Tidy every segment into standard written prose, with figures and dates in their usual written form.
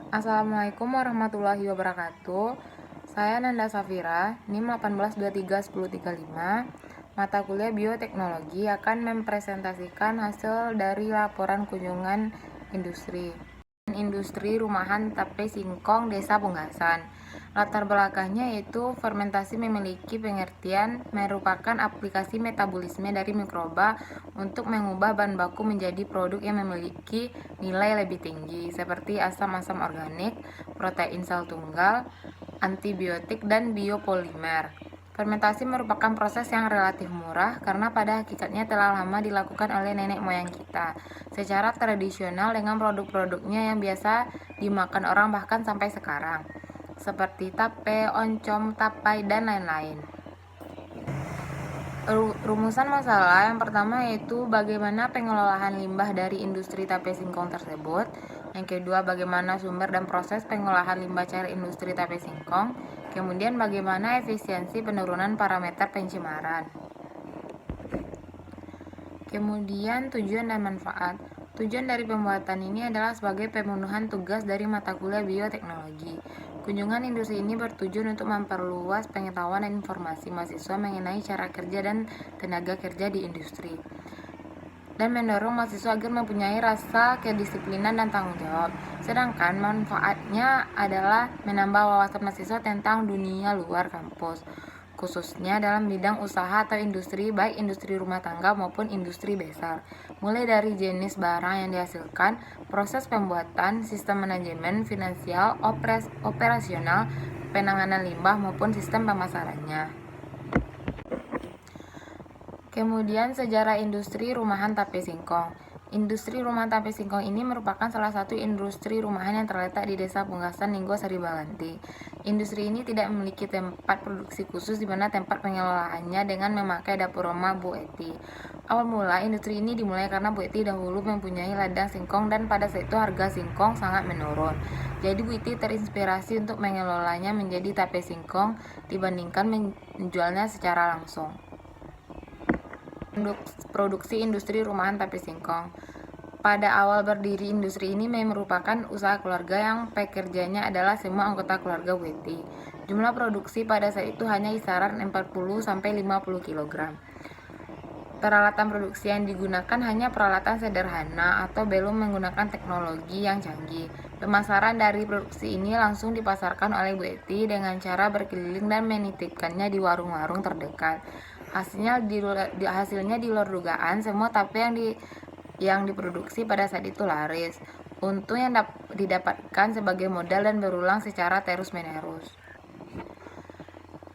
Assalamualaikum warahmatullahi wabarakatuh. Saya Nanda Safira, NIM 18231035. Mata kuliah Bioteknologi akan mempresentasikan hasil dari laporan kunjungan industri rumahan Tape Singkong, Desa Punggasan. Latar belakangnya yaitu fermentasi memiliki pengertian merupakan aplikasi metabolisme dari mikroba untuk mengubah bahan baku menjadi produk yang memiliki nilai lebih tinggi seperti asam-asam organik, protein sel tunggal, antibiotik, dan biopolimer. Fermentasi merupakan proses yang relatif murah karena pada hakikatnya telah lama dilakukan oleh nenek moyang kita secara tradisional dengan produk-produknya yang biasa dimakan orang bahkan sampai sekarang, seperti tape, oncom, tapai, dan lain-lain. Rumusan masalah yang pertama yaitu bagaimana pengelolaan limbah dari industri tape singkong tersebut. Yang kedua, bagaimana sumber dan proses pengolahan limbah cair industri tape singkong. Kemudian, bagaimana efisiensi penurunan parameter pencemaran. Kemudian, tujuan dan manfaat. Tujuan dari pembuatan ini adalah sebagai pemenuhan tugas dari mata kuliah bioteknologi. Kunjungan industri ini bertujuan untuk memperluas pengetahuan dan informasi mahasiswa mengenai cara kerja dan tenaga kerja di industri, dan mendorong mahasiswa agar mempunyai rasa kedisiplinan dan tanggung jawab. Sedangkan manfaatnya adalah menambah wawasan mahasiswa tentang dunia luar kampus, khususnya dalam bidang usaha atau industri, baik industri rumah tangga maupun industri besar, mulai dari jenis barang yang dihasilkan, proses pembuatan, sistem manajemen, finansial, operasional, penanganan limbah maupun sistem pemasarannya. Kemudian, sejarah industri rumahan tape singkong. Industri rumahan tape singkong ini merupakan salah satu industri rumahan yang terletak di Desa Punggasan, Ninggo, Saribaganti. Industri ini tidak memiliki tempat produksi khusus di mana tempat pengelolaannya dengan memakai dapur rumah Bu Eti. Awal mula industri ini dimulai karena Bu Eti dahulu mempunyai ladang singkong dan pada saat itu harga singkong sangat menurun. Jadi Bu Eti terinspirasi untuk mengelolanya menjadi tape singkong dibandingkan menjualnya secara langsung. Produksi industri rumahan tape singkong. Pada awal berdiri industri ini merupakan usaha keluarga yang pekerjanya adalah semua anggota keluarga Weti. Jumlah produksi pada saat itu hanya kisaran 40-50 kg. Peralatan produksi yang digunakan hanya peralatan sederhana atau belum menggunakan teknologi yang canggih. Pemasaran dari produksi ini langsung dipasarkan oleh Bu Eti dengan cara berkeliling dan menitipkannya di warung-warung terdekat. Hasilnya di luar dugaan, semua tape yang diproduksi pada saat itu laris. Untung yang didapatkan sebagai modal dan berulang secara terus-menerus.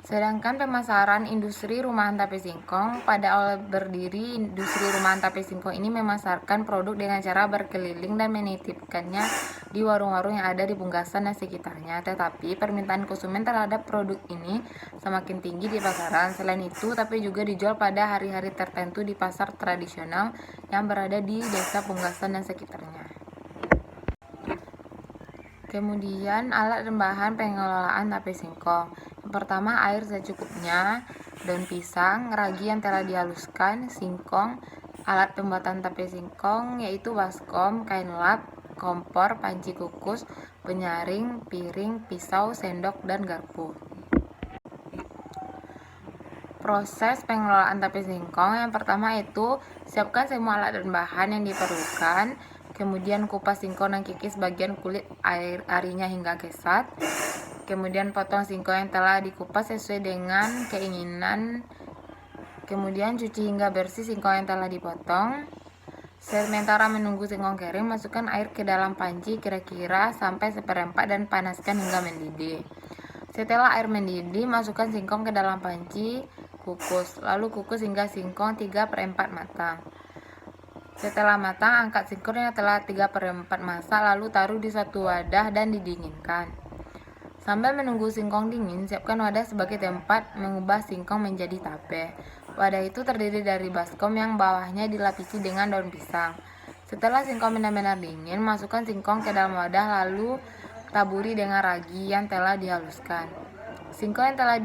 Sedangkan pemasaran industri rumahan tape singkong, pada awal berdiri industri rumahan tape singkong ini memasarkan produk dengan cara berkeliling dan menitipkannya di warung-warung yang ada di Punggasan dan sekitarnya. Tetapi permintaan konsumen terhadap produk ini semakin tinggi di pasaran. Selain itu, tape juga dijual pada hari-hari tertentu di pasar tradisional yang berada di Desa Punggasan dan sekitarnya. Kemudian, alat dan bahan pengelolaan tape singkong. Yang pertama, air secukupnya, daun pisang, ragi yang telah dihaluskan, singkong, alat pembuatan tape singkong yaitu baskom, kain lap, kompor, panci kukus, penyaring, piring, pisau, sendok, dan garpu. Proses pengelolaan tape singkong yang pertama itu siapkan semua alat dan bahan yang diperlukan. Kemudian kupas singkong dan kikis bagian kulit arinya hingga kesat. Kemudian potong singkong yang telah dikupas sesuai dengan keinginan. Kemudian cuci hingga bersih singkong yang telah dipotong. Sementara menunggu singkong kering, masukkan air ke dalam panci kira-kira sampai seperempat dan panaskan hingga mendidih. Setelah air mendidih, masukkan singkong ke dalam panci, kukus. Lalu kukus hingga singkong 3/4 matang. Setelah matang, angkat singkong yang telah 3/4 masak, lalu taruh di satu wadah dan didinginkan. Sambil menunggu singkong dingin, siapkan wadah sebagai tempat mengubah singkong menjadi tape. Wadah itu terdiri dari baskom yang bawahnya dilapisi dengan daun pisang. Setelah singkong benar-benar dingin, masukkan singkong ke dalam wadah, lalu taburi dengan ragi yang telah dihaluskan. Singkong yang telah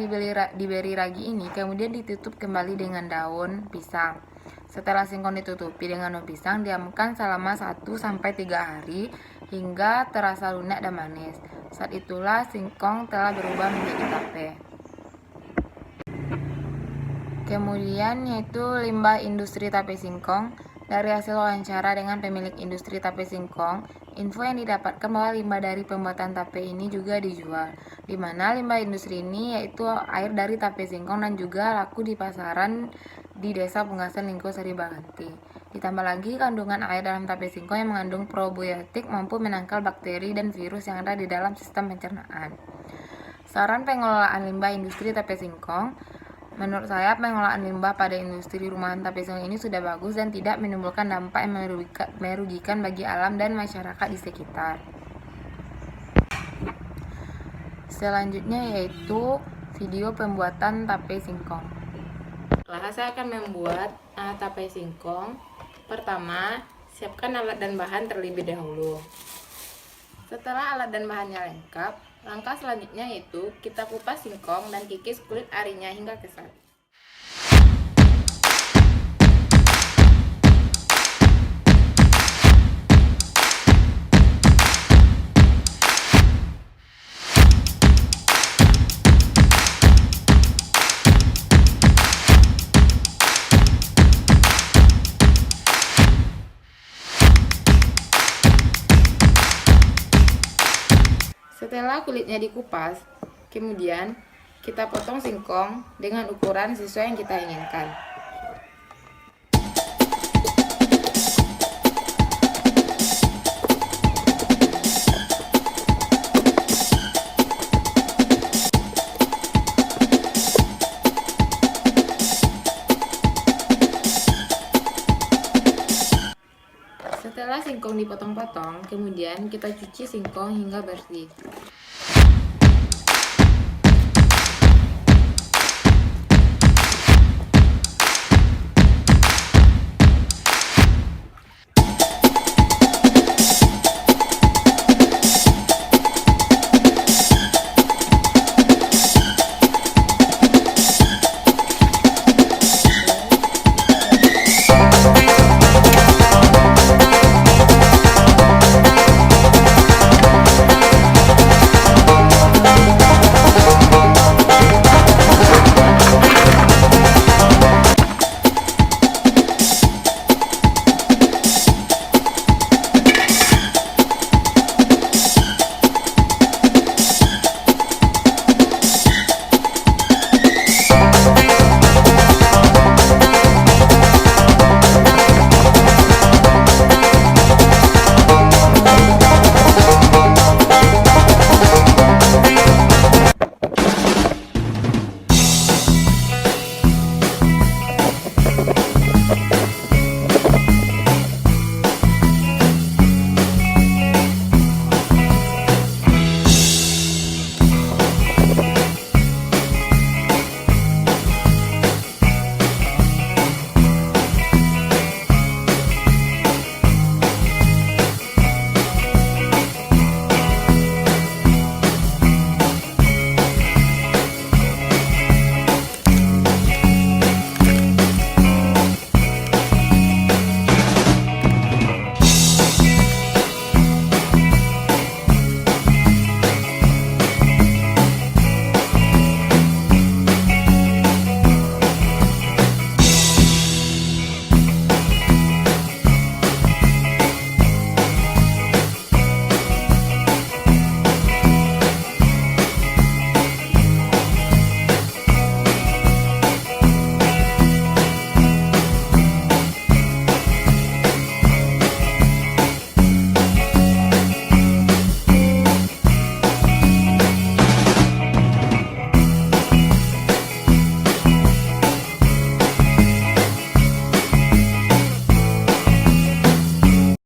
diberi ragi ini kemudian ditutup kembali dengan daun pisang. Setelah singkong ditutupi dengan daun pisang, diamkan selama 1-3 hari hingga terasa lunak dan manis. Saat itulah singkong telah berubah menjadi tape. Kemudian yaitu limbah industri tape singkong. Dari hasil wawancara dengan pemilik industri tape singkong, info yang didapatkan bahwa limbah dari pembuatan tape ini juga dijual, di mana limbah industri ini yaitu air dari tape singkong dan juga laku di pasaran di Desa Punggasan Lingko Sari Baganti. Ditambah lagi kandungan air dalam tape singkong yang mengandung probiotik mampu menangkal bakteri dan virus yang ada di dalam sistem pencernaan. Saran pengelolaan limbah industri tape singkong. Menurut saya, pengelolaan limbah pada industri rumahan tape singkong ini sudah bagus dan tidak menimbulkan dampak yang merugikan bagi alam dan masyarakat di sekitar. Selanjutnya yaitu video pembuatan tape singkong. Saya akan membuat tape singkong. Pertama, siapkan alat dan bahan terlebih dahulu. Setelah alat dan bahannya lengkap, langkah selanjutnya yaitu kita kupas singkong dan kikis kulit arinya hingga kesat. Setelah kulitnya dikupas, kemudian kita potong singkong dengan ukuran sesuai yang kita inginkan. Setelah singkong dipotong-potong, kemudian kita cuci singkong hingga bersih.